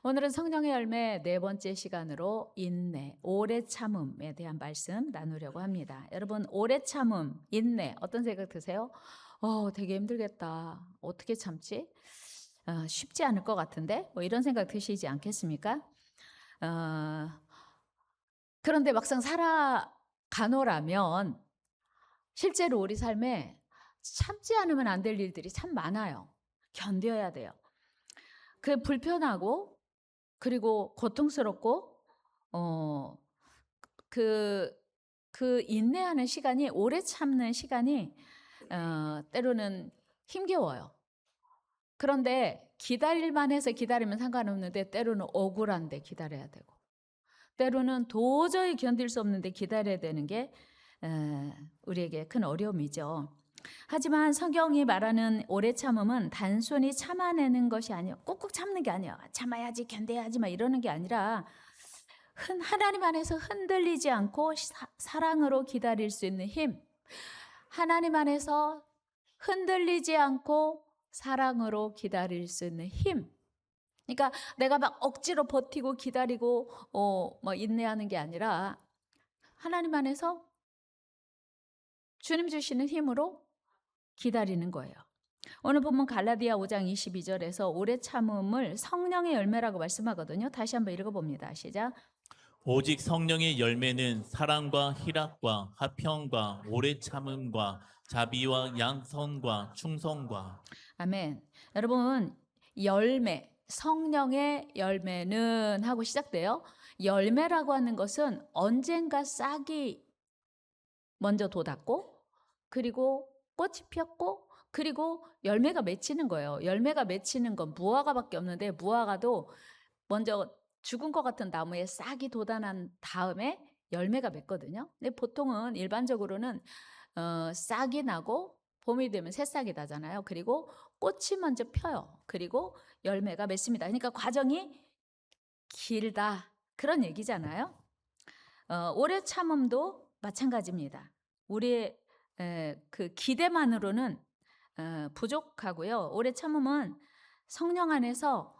오늘은 성령의 열매 네 번째 시간으로 인내, 오래 참음에 대한 말씀 나누려고 합니다. 여러분, 오래 참음, 인내 어떤 생각 드세요? 되게 힘들겠다. 어떻게 참지? 쉽지 않을 것 같은데? 뭐 이런 생각 드시지 않겠습니까? 어, 그런데 막상 살아가노라면 실제로 우리 삶에 참지 않으면 안 될 일들이 참 많아요. 견뎌야 돼요. 그 불편하고 그리고 고통스럽고 어 그 인내하는 시간이 오래 참는 시간이 때로는 힘겨워요. 그런데 기다릴 만해서 기다리면 상관없는데 때로는 억울한데 기다려야 되고 때로는 도저히 견딜 수 없는데 기다려야 되는 게 우리에게 큰 어려움이죠. 하지만 성경이 말하는 오래 참음은 단순히 참아내는 것이 아니에요. 꾹꾹 참는 게 아니에요. 참아야지, 견뎌야지 막 이러는 게 아니라 하나님 안에서 흔들리지 않고 사랑으로 기다릴 수 있는 힘. 하나님 안에서 흔들리지 않고 사랑으로 기다릴 수 있는 힘. 그러니까 내가 막 억지로 버티고 기다리고 막 인내하는 게 아니라 하나님 안에서 주님 주시는 힘으로 기다리는 거예요. 오늘 본문 갈라디아 5장 22절에서 오래 참음을 성령의 열매라고 말씀하거든요. 다시 한번 읽어봅니다. 시작. 오직 성령의 열매는 사랑과 희락과 화평과 오래 참음과 자비와 양선과 충성과. 아멘. 여러분, 열매, 성령의 열매는 하고 시작돼요. 열매라고 하는 것은 언젠가 싹이 먼저 돋았고 그리고 꽃이 폈고 그리고 열매가 맺히는 거예요. 열매가 맺히는 건 무화과밖에 없는데 무화과도 먼저 죽은 것 같은 나무에 싹이 돋아난 다음에 열매가 맺거든요. 근데 보통은 일반적으로는 싹이 나고 봄이 되면 새싹이 나잖아요. 그리고 꽃이 먼저 펴요. 그리고 열매가 맺습니다. 그러니까 과정이 길다 그런 얘기잖아요. 오래 참음도 마찬가지입니다. 우리의 그 기대만으로는 부족하고요. 오래 참음은 성령 안에서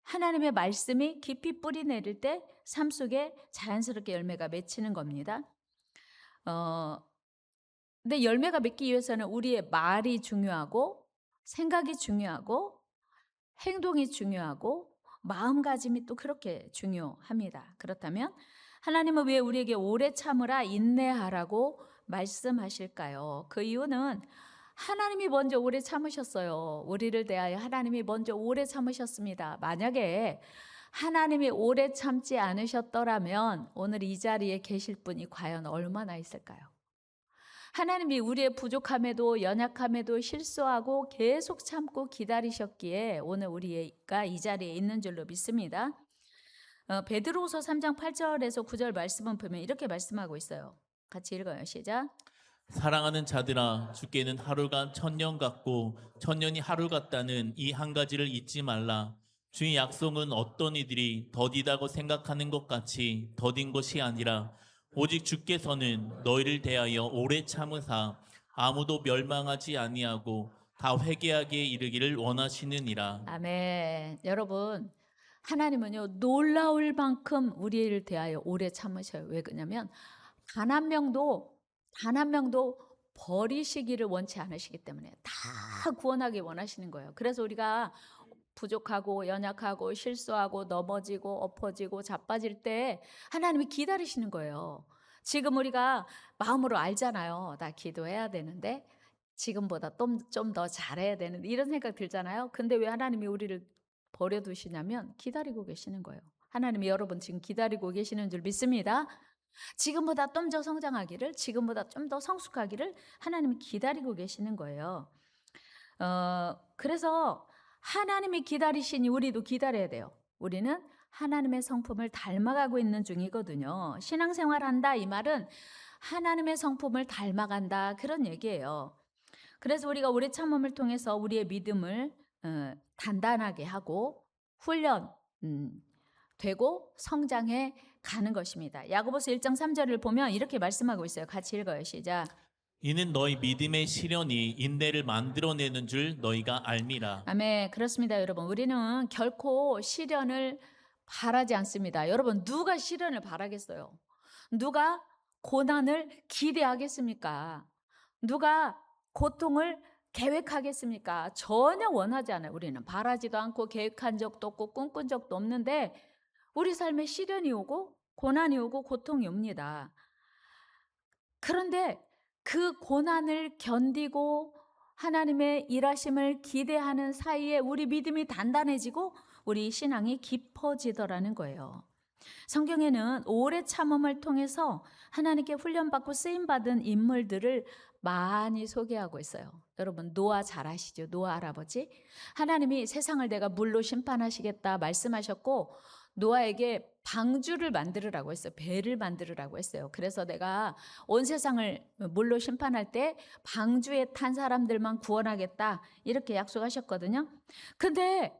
하나님의 말씀이 깊이 뿌리 내릴 때 삶 속에 자연스럽게 열매가 맺히는 겁니다. 근데 열매가 맺기 위해서는 우리의 말이 중요하고 생각이 중요하고 행동이 중요하고 마음가짐이 또 그렇게 중요합니다. 그렇다면 하나님은 왜 우리에게 오래 참으라 인내하라고 말씀하실까요? 그 이유는 하나님이 먼저 오래 참으셨어요. 우리를 대하여 하나님이 먼저 오래 참으셨습니다. 만약에 하나님이 오래 참지 않으셨더라면 오늘 이 자리에 계실 분이 과연 얼마나 있을까요? 하나님이 우리의 부족함에도 연약함에도 실수하고 계속 참고 기다리셨기에 오늘 우리가 이 자리에 있는 줄로 믿습니다. 베드로후서 3장 8절에서 9절 말씀은 보면 이렇게 말씀하고 있어요. 같이 읽어요. 시작. 사랑하는 자들아, 주께는 하루가 천년 같고 천년이 하루 같다는 이 한 가지를 잊지 말라. 주의 약속은 어떤 이들이 더디다고 생각하는 것 같이 더딘 것이 아니라 오직 주께서는 너희를 대하여 오래 참으사 아무도 멸망하지 아니하고 다 회개하게 이르기를 원하시느니라. 아멘. 여러분, 하나님은요 놀라울 만큼 우리를 대하여 오래 참으셔요. 왜 그러냐면 단 한 명도 버리시기를 원치 않으시기 때문에 다 구원하기 원하시는 거예요. 그래서 우리가 부족하고 연약하고 실수하고 넘어지고 엎어지고 자빠질 때 하나님이 기다리시는 거예요. 지금 우리가 마음으로 알잖아요. 나 기도해야 되는데 지금보다 좀 더 잘해야 되는데 이런 생각 들잖아요. 근데 왜 하나님이 우리를 버려두시냐면 기다리고 계시는 거예요. 하나님이 여러분 지금 기다리고 계시는 줄 믿습니다. 지금보다 좀 더 성장하기를, 지금보다 좀 더 성숙하기를 하나님이 기다리고 계시는 거예요. 그래서 하나님이 기다리시니 우리도 기다려야 돼요. 우리는 하나님의 성품을 닮아가고 있는 중이거든요. 신앙생활 한다 이 말은 하나님의 성품을 닮아간다 그런 얘기예요. 그래서 우리가 오래 참음을 통해서 우리의 믿음을 단단하게 하고 훈련 되고 성장해 가는 것입니다. 야고보서 1장 3절을 보면 이렇게 말씀하고 있어요. 같이 읽어요. 시작. 이는 너희 믿음의 시련이 인내를 만들어내는 줄 너희가 알미라. 아멘. 그렇습니다, 여러분. 우리는 결코 시련을 바라지 않습니다. 여러분, 누가 시련을 바라겠어요? 누가 고난을 기대하겠습니까? 누가 고통을 계획하겠습니까? 전혀 원하지 않아요. 우리는 바라지도 않고 계획한 적도 없고 꿈꾼 적도 없는데 우리 삶에 시련이 오고 고난이 오고 고통이 옵니다. 그런데 그 고난을 견디고 하나님의 일하심을 기대하는 사이에 우리 믿음이 단단해지고 우리 신앙이 깊어지더라는 거예요. 성경에는 오래 참음을 통해서 하나님께 훈련받고 쓰임받은 인물들을 많이 소개하고 있어요. 여러분, 노아 잘 아시죠? 노아 할아버지. 하나님이 세상을 내가 물로 심판하시겠다 말씀하셨고 노아에게 방주를 만들으라고 했어요. 배를 만들으라고 했어요. 그래서 내가 온 세상을 물로 심판할 때 방주에 탄 사람들만 구원하겠다 이렇게 약속하셨거든요. 근데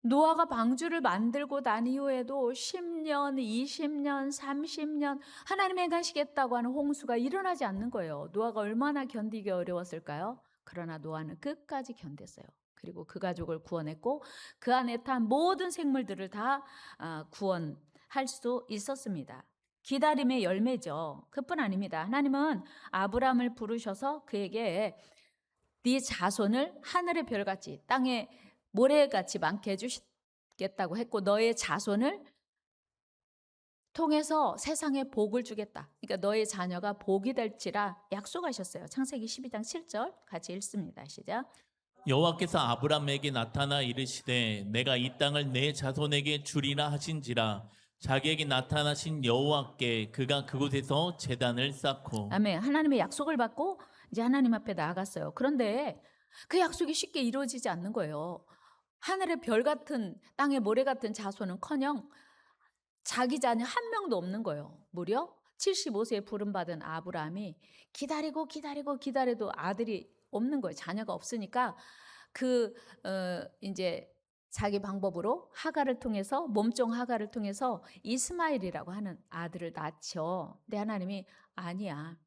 노아가 방주를 만들고 난 이후에도 10년, 20년, 30년 하나님 행하시겠다고 하는 홍수가 일어나지 않는 거예요. 노아가 얼마나 견디기 어려웠을까요? 그러나 노아는 끝까지 견뎠어요. 그리고 그 가족을 구원했고 그 안에 탄 모든 생물들을 다 구원할 수 있었습니다. 기다림의 열매죠. 그뿐 아닙니다. 하나님은 아브라함을 부르셔서 그에게 네 자손을 하늘의 별같이 땅에 모래같이 많게 해주시겠다고 했고 너의 자손을 통해서 세상에 복을 주겠다. 그러니까 너의 자녀가 복이 될지라 약속하셨어요. 창세기 12장 7절 같이 읽습니다. 시작. 여호와께서 아브람에게 나타나 이르시되 내가 이 땅을 내 자손에게 주리라 하신지라. 자기에게 나타나신 여호와께 그가 그곳에서 제단을 쌓고. 아멘. 하나님의 약속을 받고 이제 하나님 앞에 나아갔어요. 그런데 그 약속이 쉽게 이루어지지 않는 거예요. 하늘의 별 같은 땅의 모래 같은 자손은커녕 자기 자녀 한 명도 없는 거예요. 무려 75세에 부름받은 아브라함이 기다리고 기다려도 아들이 없는 거예요. 자녀가 없으니까 이제 자기 방법으로 하갈을 통해서 몸종 하갈을 통해서 이스마엘이라고 하는 아들을 낳죠. 근데 하나님이 아니야.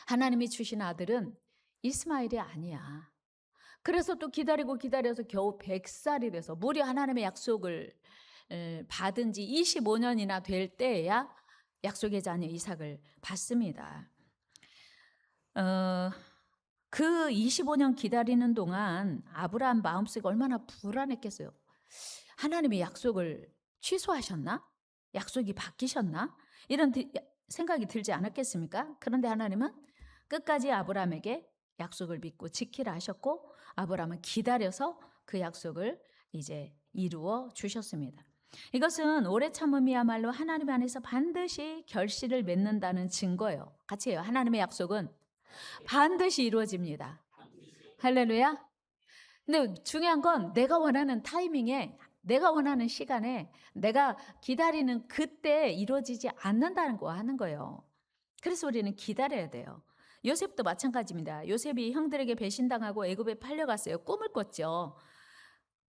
하나님이 주신 아들은 이스마엘이 아니야. 그래서 또 기다려서 겨우 100살이 돼서 무려 하나님의 약속을 받은 지 25년이나 될 때에야 약속의 자녀 이삭을 받습니다. 그 25년 기다리는 동안 아브라함 마음속에 얼마나 불안했겠어요. 하나님의 약속을 취소하셨나? 약속이 바뀌셨나? 이런 생각이 들지 않았겠습니까? 그런데 하나님은 끝까지 아브라함에게 약속을 믿고 지키라 하셨고 아브라함은 기다려서 그 약속을 이제 이루어 주셨습니다. 이것은 오래 참음이야말로 하나님 안에서 반드시 결실을 맺는다는 증거예요. 같이 해요. 하나님의 약속은 반드시 이루어집니다. 할렐루야. 근데 중요한 건 내가 원하는 타이밍에 내가 원하는 시간에 내가 기다리는 그때 이루어지지 않는다는 거 하는 거예요. 그래서 우리는 기다려야 돼요. 요셉도 마찬가지입니다. 요셉이 형들에게 배신당하고 애굽에 팔려갔어요. 꿈을 꿨죠.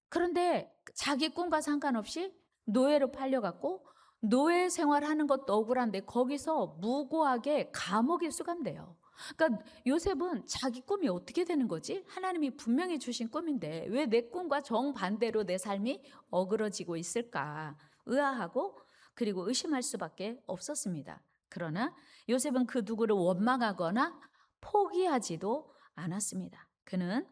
그런데 자기 꿈과 상관없이 노예로 팔려갔고 노예 생활하는 것도 억울한데 거기서 무고하게 감옥에 수감돼요. 그러니까 요셉은 자기 꿈이 어떻게 되는 거지? 하나님이 분명히 주신 꿈인데 왜 내 꿈과 정반대로 내 삶이 어그러지고 있을까? 의아하고 그리고 의심할 수밖에 없었습니다. 그러나 요셉은 그 누구를 원망하거나 포기하지도 않았습니다. 그는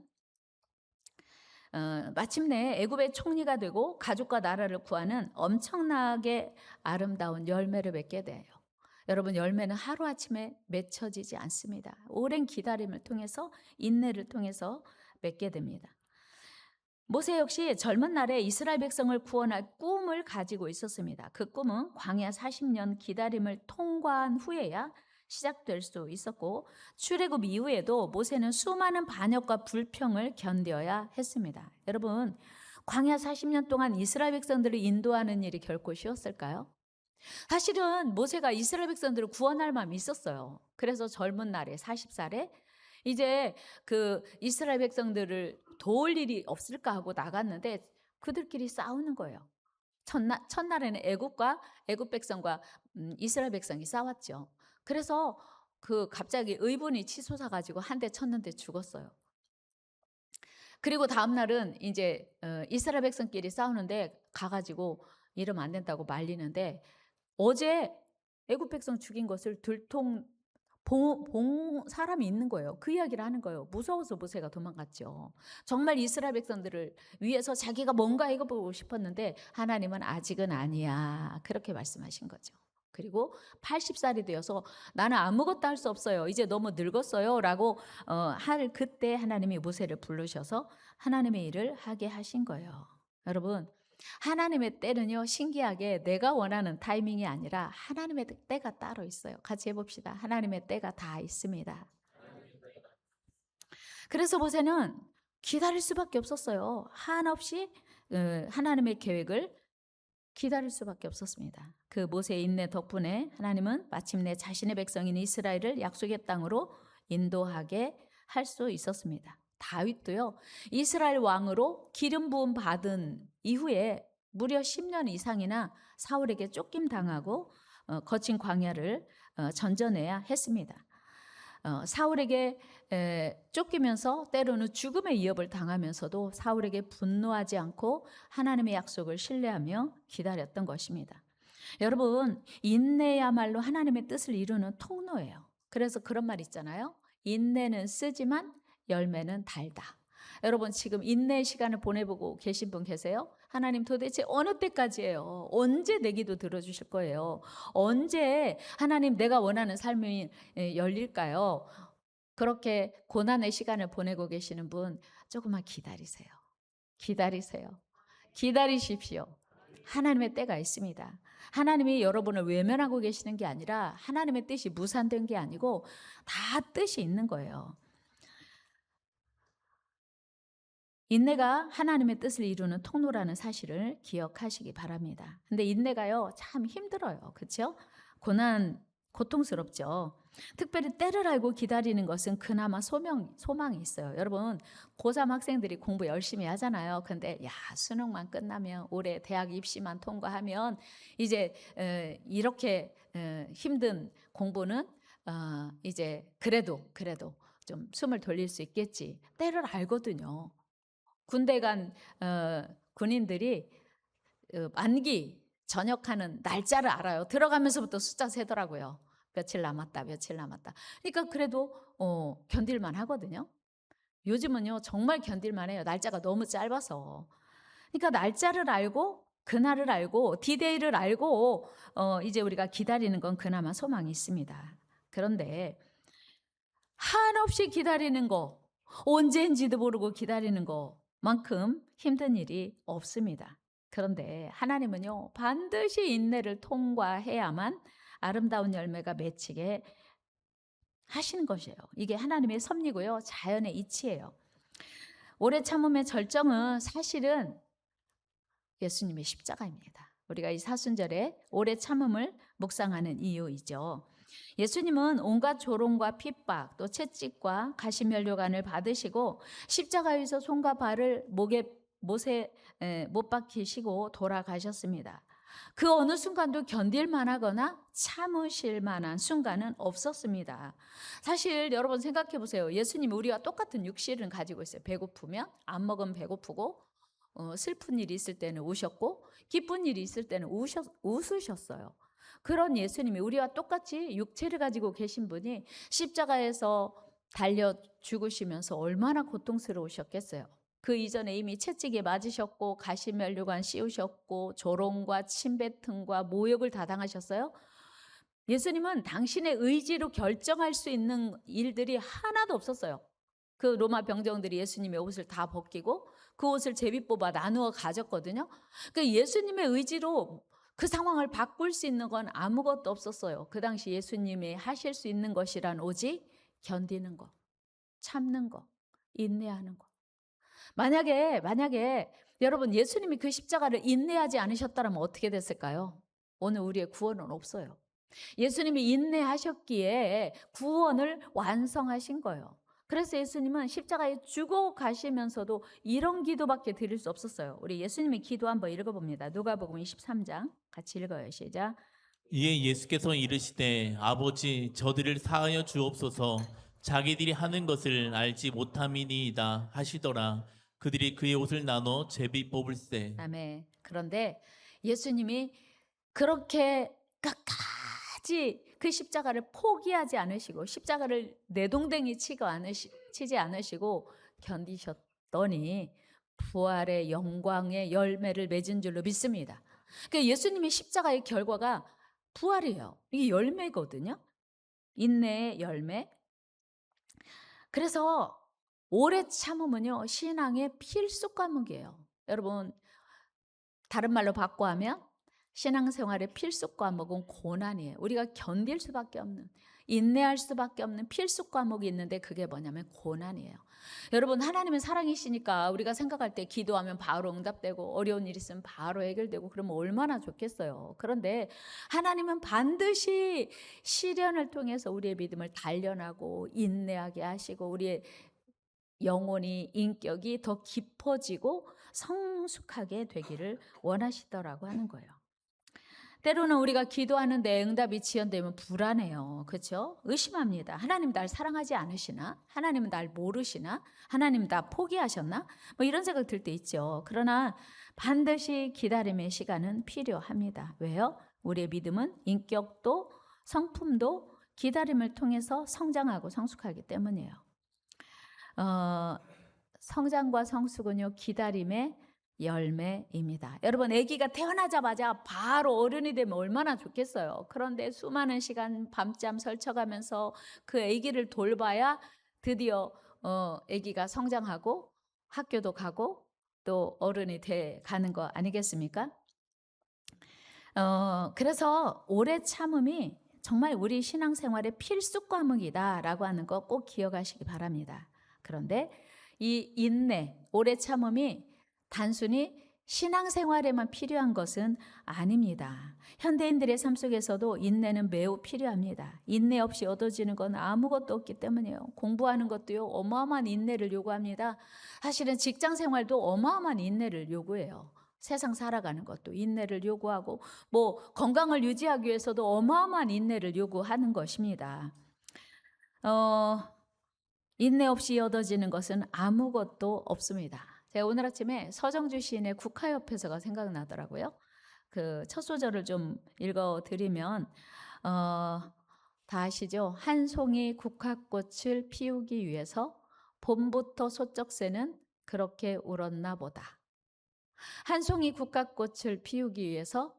마침내 애굽의 총리가 되고 가족과 나라를 구하는 엄청나게 아름다운 열매를 맺게 돼요. 여러분, 열매는 하루아침에 맺혀지지 않습니다. 오랜 기다림을 통해서 인내를 통해서 맺게 됩니다. 모세 역시 젊은 날에 이스라엘 백성을 구원할 꿈을 가지고 있었습니다. 그 꿈은 광야 40년 기다림을 통과한 후에야 시작될 수 있었고 출애굽 이후에도 모세는 수많은 반역과 불평을 견뎌야 했습니다. 여러분, 광야 40년 동안 이스라엘 백성들을 인도하는 일이 결코 쉬웠을까요? 사실은 모세가 이스라엘 백성들을 구원할 마음이 있었어요. 그래서 젊은 날에 40살에 이제 그 이스라엘 백성들을 도울 일이 없을까 하고 나갔는데 그들끼리 싸우는 거예요. 첫날에는 애굽 백성과 이스라엘 백성이 싸웠죠. 그래서 그 갑자기 의분이 치솟아 가지고 한 대 쳤는데 죽었어요. 그리고 다음 날은 이제 이스라엘 백성끼리 싸우는데 가 가지고 이러면 안 된다고 말리는데 어제 애굽 백성 죽인 것을 들통 본 사람이 있는 거예요. 그 이야기를 하는 거예요. 무서워서 모세가 도망갔죠. 정말 이스라엘 백성들을 위해서 자기가 뭔가 해보고 싶었는데 하나님은 아직은 아니야. 그렇게 말씀하신 거죠. 그리고 80살이 되어서 나는 아무것도 할 수 없어요. 이제 너무 늙었어요. 라고 할 그때 하나님이 모세를 부르셔서 하나님의 일을 하게 하신 거예요. 여러분, 하나님의 때는요, 신기하게 내가 원하는 타이밍이 아니라 하나님의 때가 따로 있어요. 같이 해봅시다. 하나님의 때가 다 있습니다. 그래서 모세는 기다릴 수밖에 없었어요. 한없이 하나님의 계획을 기다릴 수밖에 없었습니다. 그 모세의 인내 덕분에 하나님은 마침내 자신의 백성인 이스라엘을 약속의 땅으로 인도하게 할 수 있었습니다. 다윗도요, 이스라엘 왕으로 기름 부음 받은 이후에 무려 10년 이상이나 사울에게 쫓김 당하고 거친 광야를 전전해야 했습니다. 사울에게 쫓기면서 때로는 죽음의 위협을 당하면서도 사울에게 분노하지 않고 하나님의 약속을 신뢰하며 기다렸던 것입니다. 여러분, 인내야말로 하나님의 뜻을 이루는 통로예요. 그래서 그런 말 있잖아요. 인내는 쓰지만 열매는 달다. 여러분, 지금 인내의 시간을 보내보고 계신 분 계세요? 하나님 도대체 어느 때까지예요? 언제 내 기도 들어주실 거예요? 언제 하나님 내가 원하는 삶이 열릴까요? 그렇게 고난의 시간을 보내고 계시는 분 조금만 기다리세요. 기다리세요. 기다리십시오. 하나님의 때가 있습니다. 하나님이 여러분을 외면하고 계시는 게 아니라 하나님의 뜻이 무산된 게 아니고 다 뜻이 있는 거예요. 인내가 하나님의 뜻을 이루는 통로라는 사실을 기억하시기 바랍니다. 근데 인내가요, 참 힘들어요. 그렇죠? 고통스럽죠. 특별히 때를 알고 기다리는 것은 그나마 소망이 있어요. 여러분, 고3 학생들이 공부 열심히 하잖아요. 근데 수능만 끝나면 올해 대학 입시만 통과하면 이제 이렇게 힘든 공부는 이제 그래도 좀 숨을 돌릴 수 있겠지. 때를 알거든요. 군대 간 군인들이 만기 전역하는 날짜를 알아요. 들어가면서부터 숫자 세더라고요. 며칠 남았다. 그러니까 그래도 견딜만 하거든요. 요즘은요, 정말 견딜만 해요. 날짜가 너무 짧아서. 그러니까 날짜를 알고 그날을 알고 디데이를 알고 이제 우리가 기다리는 건 그나마 소망이 있습니다. 그런데 한없이 기다리는 거, 언제인지도 모르고 기다리는 거만큼 힘든 일이 없습니다. 그런데 하나님은요, 반드시 인내를 통과해야만 아름다운 열매가 맺히게 하시는 것이에요. 이게 하나님의 섭리고요, 자연의 이치예요. 오래 참음의 절정은 사실은 예수님의 십자가입니다. 우리가 이 사순절에 오래 참음을 묵상하는 이유이죠. 예수님은 온갖 조롱과 핍박, 또 채찍과 가시면류관을 받으시고 십자가에서 손과 발을 못에 못 박히시고 돌아가셨습니다. 그 어느 순간도 견딜만 하거나 참으실 만한 순간은 없었습니다. 사실 여러분 생각해 보세요. 예수님이 우리와 똑같은 육실은 가지고 있어요. 배고프면 안 먹으면 배고프고 슬픈 일이 있을 때는 우셨고 기쁜 일이 있을 때는 웃으셨어요. 그런 예수님이 우리와 똑같이 육체를 가지고 계신 분이 십자가에서 달려 죽으시면서 얼마나 고통스러우셨겠어요. 그 이전에 이미 채찍에 맞으셨고 가시면류관 씌우셨고 조롱과 침뱉음과 모욕을 다 당하셨어요. 예수님은 당신의 의지로 결정할 수 있는 일들이 하나도 없었어요. 그 로마 병정들이 예수님의 옷을 다 벗기고 그 옷을 제비 뽑아 나누어 가졌거든요. 그러니까 예수님의 의지로 그 상황을 바꿀 수 있는 건 아무것도 없었어요. 그 당시 예수님이 하실 수 있는 것이란 오직 견디는 것, 참는 것, 인내하는 것. 만약에 여러분 예수님이 그 십자가를 인내하지 않으셨다면 어떻게 됐을까요? 오늘 우리의 구원은 없어요. 예수님이 인내하셨기에 구원을 완성하신 거예요. 그래서 예수님은 십자가에 죽어 가시면서도 이런 기도밖에 드릴 수 없었어요. 우리 예수님의 기도 한번 읽어봅니다. 누가복음 23장 같이 읽어요. 시작. 이에 예수께서 이르시되 아버지 저들을 사하여 주옵소서 자기들이 하는 것을 알지 못함이니이다 하시더라. 그들이 그의 옷을 나눠 제비 뽑을세. 아멘. 그런데 예수님이 그렇게 끝까지 그 십자가를 포기하지 않으시고 십자가를 내동댕이 치지 않으시고 견디셨더니 부활의 영광의 열매를 맺은 줄로 믿습니다. 그러니까 예수님의 십자가의 결과가 부활이에요. 이게 열매거든요. 인내의 열매. 그래서 오래 참음은요, 신앙의 필수 과목이에요. 여러분, 다른 말로 바꿔하면 신앙생활의 필수 과목은 고난이에요. 우리가 견딜 수밖에 없는, 인내할 수밖에 없는 필수 과목이 있는데 그게 뭐냐면 고난이에요. 여러분, 하나님은 사랑이시니까 우리가 생각할 때 기도하면 바로 응답되고 어려운 일 있으면 바로 해결되고 그러면 얼마나 좋겠어요. 그런데 하나님은 반드시 시련을 통해서 우리의 믿음을 단련하고 인내하게 하시고 우리의 영혼이, 인격이 더 깊어지고 성숙하게 되기를 원하시더라고 하는 거예요. 때로는 우리가 기도하는데 응답이 지연되면 불안해요. 그렇죠? 의심합니다. 하나님 날 사랑하지 않으시나? 하나님은 날 모르시나? 하나님 나 포기하셨나? 뭐 이런 생각 들 때 있죠. 그러나 반드시 기다림의 시간은 필요합니다. 왜요? 우리의 믿음은 인격도 성품도 기다림을 통해서 성장하고 성숙하기 때문이에요. 성장과 성숙은요, 기다림의 열매입니다. 여러분, 아기가 태어나자마자 바로 어른이 되면 얼마나 좋겠어요. 그런데 수많은 시간 밤잠 설쳐가면서 그 아기를 돌봐야 드디어 아기가 성장하고 학교도 가고 또 어른이 돼 가는 거 아니겠습니까? 그래서 오래 참음이 정말 우리 신앙생활의 필수 과목이다라고 하는 거 꼭 기억하시기 바랍니다. 그런데 이 인내, 오래 참음이 단순히 신앙생활에만 필요한 것은 아닙니다. 현대인들의 삶 속에서도 인내는 매우 필요합니다. 인내 없이 얻어지는 건 아무것도 없기 때문이에요. 공부하는 것도요, 어마어마한 인내를 요구합니다. 사실은 직장 생활도 어마어마한 인내를 요구해요. 세상 살아가는 것도 인내를 요구하고 뭐 건강을 유지하기 위해서도 어마어마한 인내를 요구하는 것입니다. 인내 없이 얻어지는 것은 아무것도 없습니다. 제가 오늘 아침에 서정주 시인의 국화협에서가 생각나더라고요. 그 첫 소절을 좀 읽어드리면 다 아시죠? 한 송이 국화꽃을 피우기 위해서 봄부터 소쩍새는 그렇게 울었나 보다. 한 송이 국화꽃을 피우기 위해서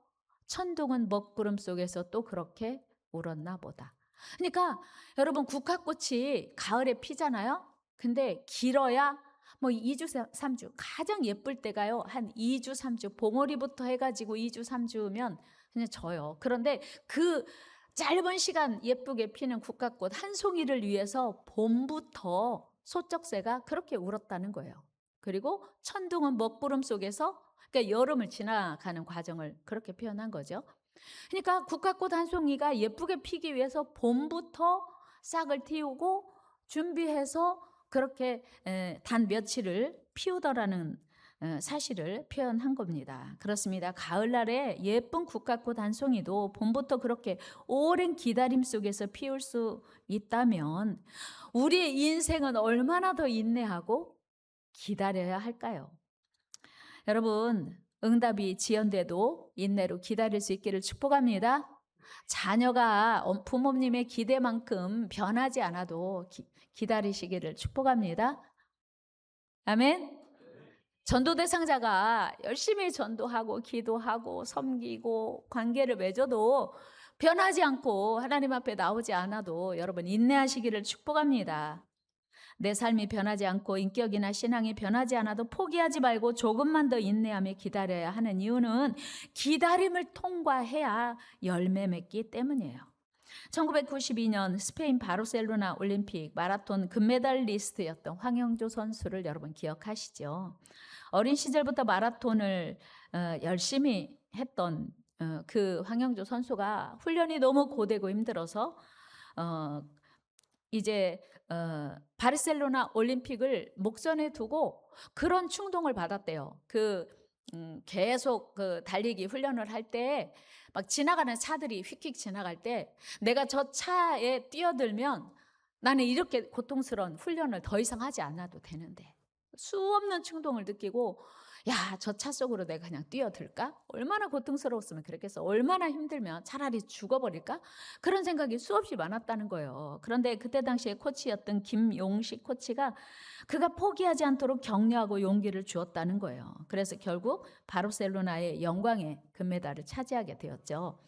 천둥은 먹구름 속에서 또 그렇게 울었나 보다. 그러니까 여러분, 국화꽃이 가을에 피잖아요. 근데 길어야 뭐 2주, 3주, 가장 예쁠 때가요, 한 2주, 3주, 봉오리부터 해가지고 2주, 3주면 그냥 져요. 그런데 그 짧은 시간 예쁘게 피는 국화꽃 한 송이를 위해서 봄부터 소쩍새가 그렇게 울었다는 거예요. 그리고 천둥은 먹구름 속에서, 그러니까 여름을 지나가는 과정을 그렇게 표현한 거죠. 그러니까 국화꽃 한 송이가 예쁘게 피기 위해서 봄부터 싹을 틔우고 준비해서 그렇게 단 며칠을 피우더라는 사실을 표현한 겁니다. 그렇습니다. 가을날에 예쁜 국화꽃 한 송이도 봄부터 그렇게 오랜 기다림 속에서 피울 수 있다면 우리의 인생은 얼마나 더 인내하고 기다려야 할까요? 여러분, 응답이 지연돼도 인내로 기다릴 수 있기를 축복합니다. 자녀가 부모님의 기대만큼 변하지 않아도 기다리시기를 축복합니다. 아멘. 전도 대상자가 열심히 전도하고 기도하고 섬기고 관계를 맺어도 변하지 않고 하나님 앞에 나오지 않아도 여러분 인내하시기를 축복합니다. 내 삶이 변하지 않고 인격이나 신앙이 변하지 않아도 포기하지 말고 조금만 더 인내하며 기다려야 하는 이유는 기다림을 통과해야 열매 맺기 때문이에요. 1992년 스페인 바르셀로나 올림픽 마라톤 금메달리스트였던 황영조 선수를 여러분 기억하시죠? 어린 시절부터 마라톤을 열심히 했던 그 황영조 선수가 훈련이 너무 고되고 힘들어서 이제 바르셀로나 올림픽을 목전에 두고 그런 충동을 받았대요. 그 계속 그 달리기 훈련을 할 때 막 지나가는 차들이 휙휙 지나갈 때 내가 저 차에 뛰어들면 나는 이렇게 고통스러운 훈련을 더 이상 하지 않아도 되는데 수없는 충동을 느끼고 야, 저 차 속으로 내가 그냥 뛰어들까? 얼마나 고통스러웠으면 그랬겠어. 얼마나 힘들면 차라리 죽어버릴까? 그런 생각이 수없이 많았다는 거예요. 그런데 그때 당시에 코치였던 김용식 코치가 그가 포기하지 않도록 격려하고 용기를 주었다는 거예요. 그래서 결국 바르셀로나의 영광의 금메달을 차지하게 되었죠.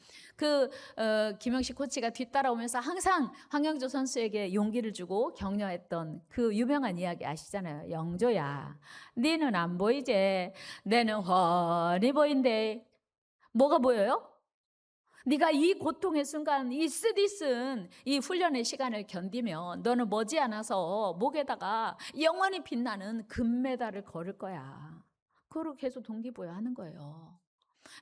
김용식 코치가 뒤따라오면서 항상 황영조 선수에게 용기를 주고 격려했던 그 유명한 이야기 아시잖아요. 영조야, 니는 안 보이지? 내는 훤히 보인대. 뭐가 보여요? 네가 이 고통의 순간, 이 쓰디쓴 이 훈련의 시간을 견디면 너는 머지않아서 목에다가 영원히 빛나는 금메달을 걸을 거야. 그걸 계속 동기부여하는 거예요.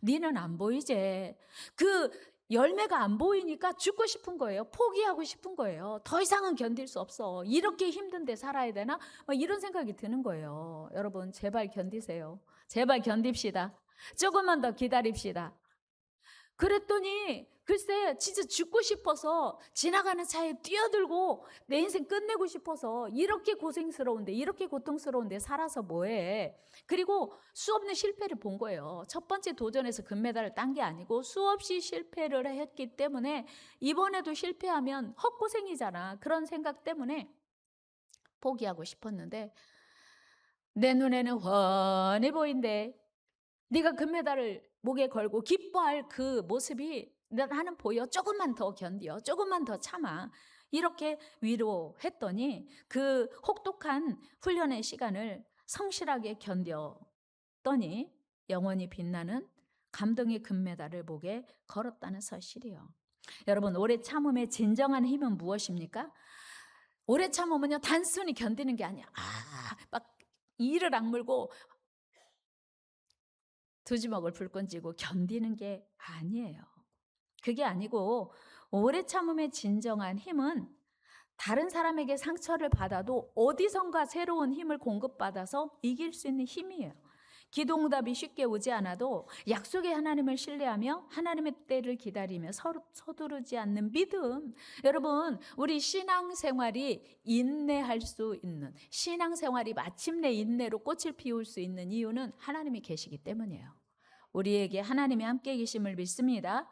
니는 안 보이지? 그 열매가 안 보이니까 죽고 싶은 거예요. 포기하고 싶은 거예요. 더 이상은 견딜 수 없어. 이렇게 힘든데 살아야 되나? 이런 생각이 드는 거예요. 여러분, 제발 견디세요. 제발 견딥시다. 조금만 더 기다립시다. 그랬더니 글쎄 진짜 죽고 싶어서 지나가는 차에 뛰어들고 내 인생 끝내고 싶어서 이렇게 고생스러운데 이렇게 고통스러운데 살아서 뭐해. 그리고 수없는 실패를 본 거예요. 첫 번째 도전에서 금메달을 딴 게 아니고 수없이 실패를 했기 때문에 이번에도 실패하면 헛고생이잖아. 그런 생각 때문에 포기하고 싶었는데 내 눈에는 훤히 보인대. 네가 금메달을 목에 걸고 기뻐할 그 모습이 나는 보여. 조금만 더 견뎌. 조금만 더 참아. 이렇게 위로했더니 그 혹독한 훈련의 시간을 성실하게 견뎠더니 영원히 빛나는 감동의 금메달을 목에 걸었다는 사실이에요. 여러분, 오래 참음의 진정한 힘은 무엇입니까? 오래 참으면요 단순히 견디는 게 아니야. 막 이를 악물고 두 주먹을 불끈 쥐고 견디는 게 아니에요. 그게 아니고 오래 참음의 진정한 힘은 다른 사람에게 상처를 받아도 어디선가 새로운 힘을 공급받아서 이길 수 있는 힘이에요. 기도응답이 쉽게 오지 않아도 약속의 하나님을 신뢰하며 하나님의 때를 기다리며 서두르지 않는 믿음. 여러분, 우리 신앙생활이 인내할 수 있는, 신앙생활이 마침내 인내로 꽃을 피울 수 있는 이유는 하나님이 계시기 때문이에요. 우리에게 하나님이 함께 계심을 믿습니다.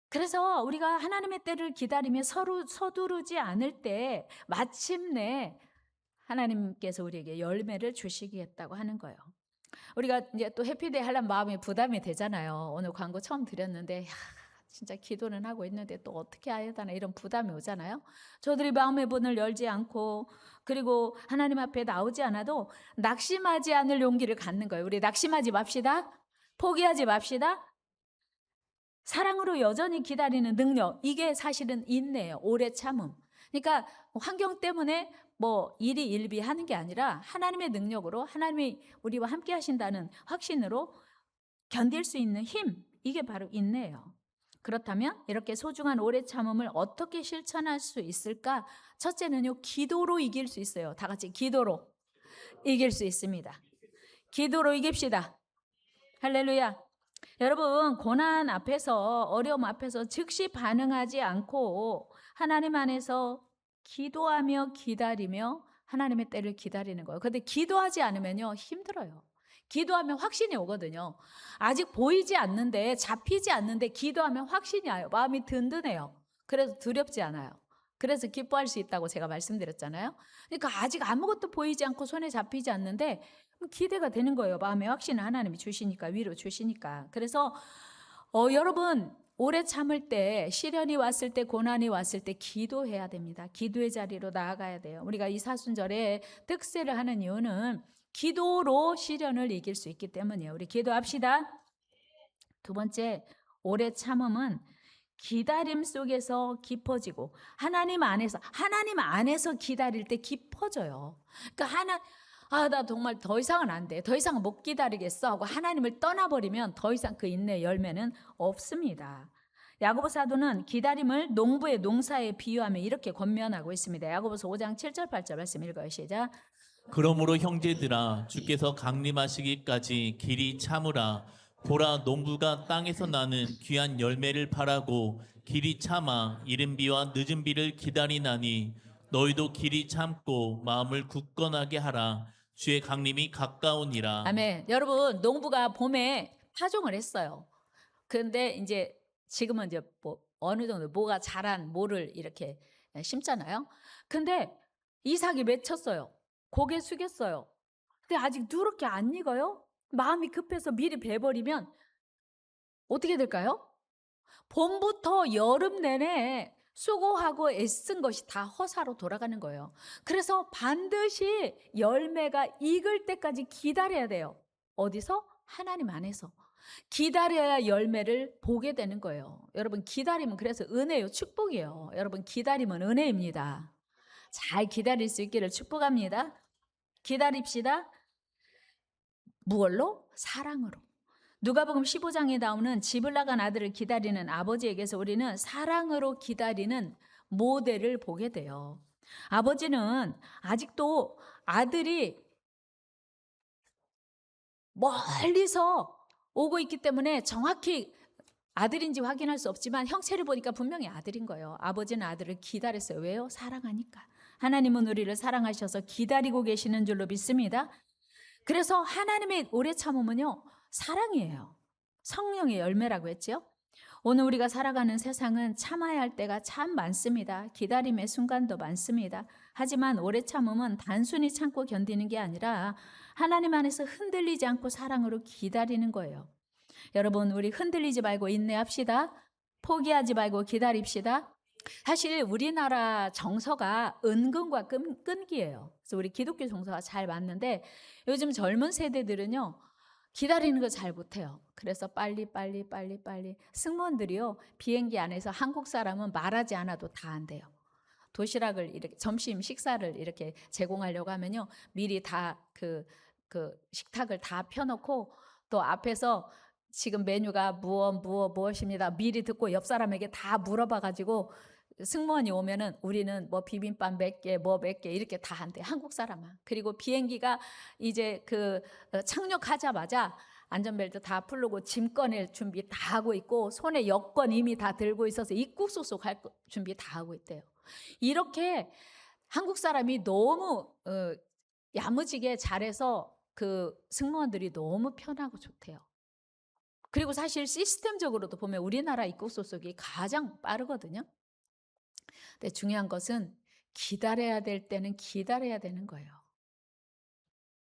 그래서 우리가 하나님의 때를 기다리며 서두르지 않을 때 마침내 하나님께서 우리에게 열매를 주시겠다고 하는 거예요. 우리가 이제 또 해피데이 하려면 마음이 부담이 되잖아요. 오늘 광고 처음 드렸는데 진짜 기도는 하고 있는데 또 어떻게 해야 되나 이런 부담이 오잖아요. 저들이 마음의 문을 열지 않고 그리고 하나님 앞에 나오지 않아도 낙심하지 않을 용기를 갖는 거예요. 우리 낙심하지 맙시다. 포기하지 맙시다. 사랑으로 여전히 기다리는 능력, 이게 사실은 인내예요. 오래 참음. 그러니까 환경 때문에 일이 일비하는 게 아니라 하나님의 능력으로 하나님이 우리와 함께 하신다는 확신으로 견딜 수 있는 힘, 이게 바로 인내예요. 그렇다면 이렇게 소중한 오래 참음을 어떻게 실천할 수 있을까? 첫째는요, 기도로 이길 수 있어요. 다 같이 기도로 이길 수 있습니다. 기도로 이깁시다. 할렐루야. 여러분, 고난 앞에서, 어려움 앞에서 즉시 반응하지 않고 하나님 안에서 기도하며 기다리며 하나님의 때를 기다리는 거예요. 그런데 기도하지 않으면요 힘들어요. 기도하면 확신이 오거든요. 아직 보이지 않는데, 잡히지 않는데 기도하면 확신이 와요. 마음이 든든해요. 그래서 두렵지 않아요. 그래서 기뻐할 수 있다고 제가 말씀드렸잖아요. 그러니까 아직 아무것도 보이지 않고 손에 잡히지 않는데 기대가 되는 거예요. 마음의 확신을 하나님이 주시니까, 위로 주시니까. 그래서 여러분, 오래 참을 때, 시련이 왔을 때, 고난이 왔을 때 기도해야 됩니다. 기도의 자리로 나아가야 돼요. 우리가 이 사순절에 특세를 하는 이유는 기도로 시련을 이길 수 있기 때문이에요. 우리 기도합시다. 두 번째, 오래 참음은 기다림 속에서 깊어지고 하나님 안에서 기다릴 때 깊어져요. 그러니까 나 정말 더 이상은 안 돼. 더 이상 못 기다리겠어 하고 하나님을 떠나버리면 더 이상 그 인내의 열매는 없습니다. 야고보 사도는 기다림을 농부의 농사에 비유하며 이렇게 권면하고 있습니다. 야고보서 5장 7절 8절 말씀 읽어요. 시작. 그러므로 형제들아 주께서 강림하시기까지 길이 참으라. 보라 농부가 땅에서 나는 귀한 열매를 바라고 길이 참아 이른 비와 늦은 비를 기다리나니 너희도 길이 참고 마음을 굳건하게 하라. 주의 강림이 가까우니라. 아멘. 여러분, 농부가 봄에 파종을 했어요. 그런데 이제 지금은 이제 뭐 어느 정도 뭐가 자란 모를 이렇게 심잖아요. 근데 이삭이 맺혔어요. 고개 숙였어요. 근데 아직 누렇게 안 익어요. 마음이 급해서 미리 베버리면 어떻게 될까요? 봄부터 여름 내내 수고하고 애쓴 것이 다 허사로 돌아가는 거예요. 그래서 반드시 열매가 익을 때까지 기다려야 돼요. 어디서? 하나님 안에서. 기다려야 열매를 보게 되는 거예요. 여러분, 기다림은 그래서 은혜요, 축복이에요. 여러분, 기다림은 은혜입니다. 잘 기다릴 수 있기를 축복합니다. 기다립시다. 무얼로? 사랑으로. 누가복음 15장에 나오는 집을 나간 아들을 기다리는 아버지에게서 우리는 사랑으로 기다리는 모델을 보게 돼요. 아버지는 아직도 아들이 멀리서 오고 있기 때문에 정확히 아들인지 확인할 수 없지만 형체를 보니까 분명히 아들인 거예요. 아버지는 아들을 기다렸어요. 왜요? 사랑하니까. 하나님은 우리를 사랑하셔서 기다리고 계시는 줄로 믿습니다. 그래서 하나님의 오래 참음은요, 사랑이에요. 성령의 열매라고 했죠. 오늘 우리가 살아가는 세상은 참아야 할 때가 참 많습니다. 기다림의 순간도 많습니다. 하지만 오래 참음은 단순히 참고 견디는 게 아니라 하나님 안에서 흔들리지 않고 사랑으로 기다리는 거예요. 여러분, 우리 흔들리지 말고 인내합시다. 포기하지 말고 기다립시다. 사실 우리나라 정서가 은근과 끈기예요. 그래서 우리 기독교 정서가 잘 맞는데 요즘 젊은 세대들은요, 기다리는 거 잘 못해요. 그래서 빨리 승무원들이요, 비행기 안에서 한국 사람은 말하지 않아도 다 한대요. 도시락을 이렇게 점심 식사를 이렇게 제공하려고 하면요, 미리 다 그 식탁을 다 펴놓고 또 앞에서 지금 메뉴가 무엇입니다. 미리 듣고 옆 사람에게 다 물어봐가지고 승무원이 오면은 우리는 뭐 비빔밥 몇 개, 뭐 몇 개 이렇게 다 한대. 한국 사람은. 그리고 비행기가 이제 착륙하자마자 안전벨트 다 풀고 짐 꺼낼 준비 다 하고 있고 손에 여권 이미 다 들고 있어서 입국 소속 할 준비 다 하고 있대요. 이렇게 한국 사람이 너무 야무지게 잘해서 그 승무원들이 너무 편하고 좋대요. 그리고 사실 시스템적으로도 보면 우리나라 입국 소속이 가장 빠르거든요. 근데 중요한 것은 기다려야 될 때는 기다려야 되는 거예요.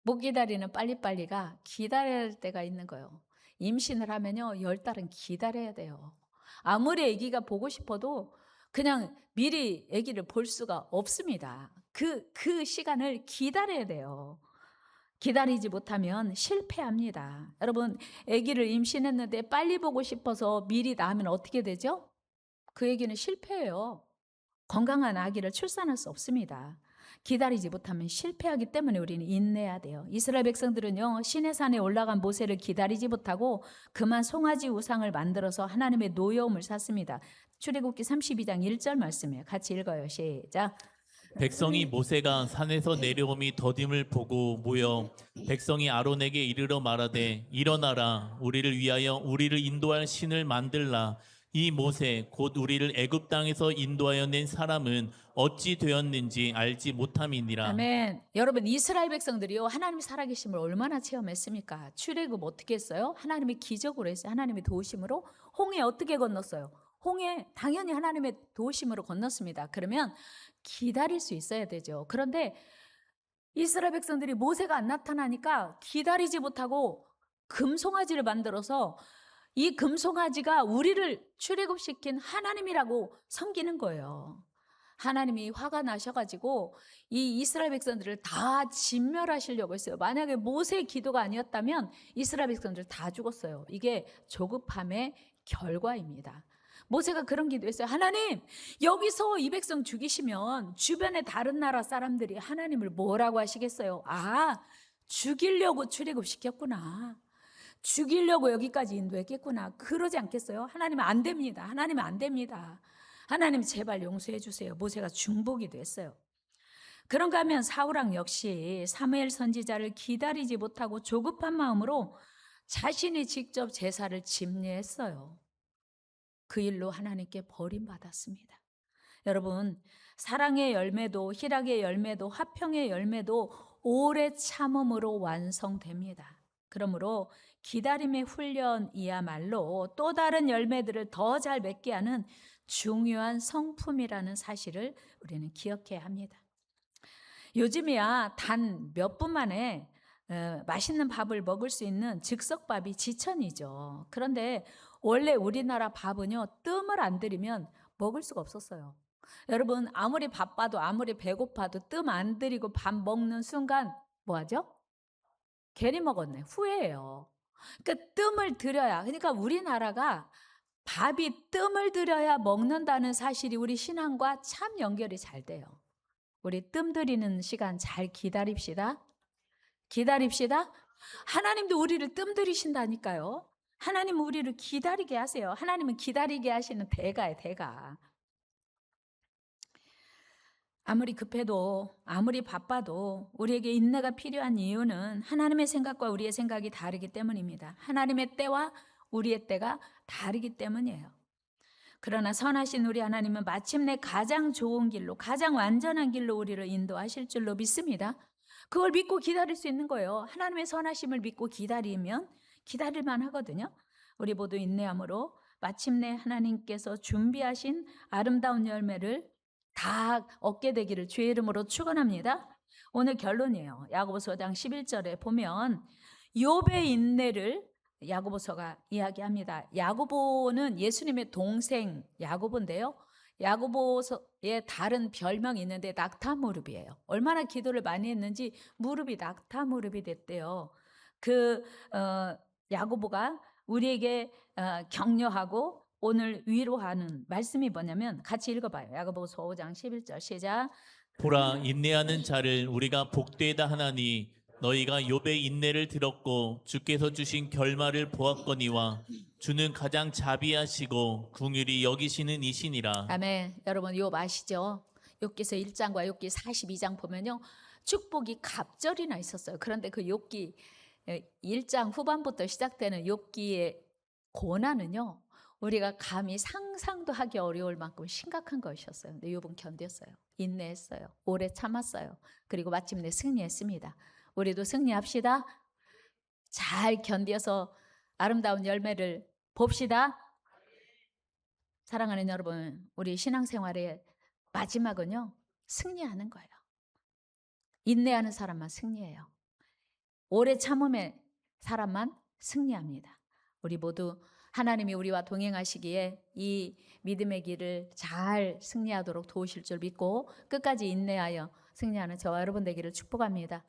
못 기다리는 빨리빨리가 기다려야 할 때가 있는 거예요. 임신을 하면요, 10달은 기다려야 돼요. 아무리 아기가 보고 싶어도 그냥 미리 아기를 볼 수가 없습니다. 그 시간을 기다려야 돼요. 기다리지 못하면 실패합니다. 여러분, 아기를 임신했는데 빨리 보고 싶어서 미리 낳으면 어떻게 되죠? 그 아기는 실패해요. 건강한 아기를 출산할 수 없습니다. 기다리지 못하면 실패하기 때문에 우리는 인내해야 돼요. 이스라엘 백성들은요, 시내산에 올라간 모세를 기다리지 못하고 그만 송아지 우상을 만들어서 하나님의 노여움을 샀습니다. 출애굽기 32장 1절 말씀이에요. 같이 읽어요. 시작. 백성이 모세가 산에서 내려옴이 더딤을 보고 모여 백성이 아론에게 이르러 말하되 일어나라 우리를 위하여 우리를 인도할 신을 만들라. 이 모세 곧 우리를 애굽 땅에서 인도하여 낸 사람은 어찌 되었는지 알지 못함이니라. 아멘. 여러분, 이스라엘 백성들이요, 하나님의 살아계심을 얼마나 체험했습니까? 출애굽 어떻게 했어요? 하나님의 기적으로 했어요. 하나님의 도우심으로. 홍해 어떻게 건넜어요? 홍해 당연히 하나님의 도우심으로 건넜습니다. 그러면 기다릴 수 있어야 되죠. 그런데 이스라엘 백성들이 모세가 안 나타나니까 기다리지 못하고 금송아지를 만들어서 이 금송아지가 우리를 출애굽시킨 하나님이라고 섬기는 거예요. 하나님이 화가 나셔가지고 이 이스라엘 백성들을 다 진멸하시려고 했어요. 만약에 모세의 기도가 아니었다면 이스라엘 백성들 다 죽었어요. 이게 조급함의 결과입니다. 모세가 그런 기도했어요. 하나님, 여기서 이 백성 죽이시면 주변의 다른 나라 사람들이 하나님을 뭐라고 하시겠어요? 아, 죽이려고 출애굽시켰구나. 죽이려고 여기까지 인도했겠구나. 그러지 않겠어요? 하나님은 안 됩니다. 하나님은 안 됩니다. 하나님 제발 용서해 주세요. 모세가 중보기도 했어요. 그런가 하면 사울왕 역시 사무엘 선지자를 기다리지 못하고 조급한 마음으로 자신이 직접 제사를 집례했어요. 그 일로 하나님께 버림받았습니다. 여러분, 사랑의 열매도 희락의 열매도 화평의 열매도 오래 참음으로 완성됩니다. 그러므로 기다림의 훈련이야말로 또 다른 열매들을 더 잘 맺게 하는 중요한 성품이라는 사실을 우리는 기억해야 합니다. 요즘이야 단 몇 분 만에 맛있는 밥을 먹을 수 있는 즉석밥이 지천이죠. 그런데 원래 우리나라 밥은요, 뜸을 안 들이면 먹을 수가 없었어요. 여러분, 아무리 바빠도 아무리 배고파도 뜸 안 들이고 밥 먹는 순간 뭐 하죠? 괜히 먹었네. 후회해요. 그러니까 뜸을 들여야, 그러니까 우리나라가 밥이 뜸을 들여야 먹는다는 사실이 우리 신앙과 참 연결이 잘 돼요. 우리 뜸 들이는 시간 잘 기다립시다. 기다립시다. 하나님도 우리를 뜸 들이신다니까요. 하나님은 우리를 기다리게 하세요. 하나님은 기다리게 하시는 대가예요, 대가. 아무리 급해도 아무리 바빠도 우리에게 인내가 필요한 이유는 하나님의 생각과 우리의 생각이 다르기 때문입니다. 하나님의 때와 우리의 때가 다르기 때문이에요. 그러나 선하신 우리 하나님은 마침내 가장 좋은 길로, 가장 완전한 길로 우리를 인도하실 줄로 믿습니다. 그걸 믿고 기다릴 수 있는 거예요. 하나님의 선하심을 믿고 기다리면 기다릴만 하거든요. 우리 모두 인내함으로 마침내 하나님께서 준비하신 아름다운 열매를 다 얻게 되기를 주의 이름으로 축원합니다. 오늘 결론이에요. 야고보서 5장 11절에 보면 욥의 인내를 야고보서가 이야기합니다. 야고보는 예수님의 동생 야고보인데요. 야고보서의 다른 별명이 있는데 낙타 무릎이에요. 얼마나 기도를 많이 했는지 무릎이 낙타 무릎이 됐대요. 야고보가 우리에게 격려하고 오늘 위로하는 말씀이 뭐냐면 같이 읽어봐요. 야고보서 5장 11절 시작. 보라, 인내하는 자를 우리가 복되다 하나니 너희가 욥의 인내를 들었고 주께서 주신 결말을 보았거니와 주는 가장 자비하시고 긍휼히 여기시는 이시니라. 아멘. 여러분 욥 아시죠? 욥기서 1장과 욥기 42장 보면요, 축복이 갑절이나 있었어요. 그런데 그 욥기 1장 후반부터 시작되는 욥기의 고난은요, 우리가 감히 상상도 하기 어려울 만큼 심각한 것이었어요. 근데 욥은 견뎠어요. 인내했어요. 오래 참았어요. 그리고 마침내 승리했습니다. 우리도 승리합시다. 잘 견뎌서 아름다운 열매를 봅시다. 사랑하는 여러분, 우리 신앙생활의 마지막은요, 승리하는 거예요. 인내하는 사람만 승리해요. 오래 참음의 사람만 승리합니다. 우리 모두 하나님이 우리와 동행하시기에 이 믿음의 길을 잘 승리하도록 도우실 줄 믿고 끝까지 인내하여 승리하는 저와 여러분 되기를 축복합니다.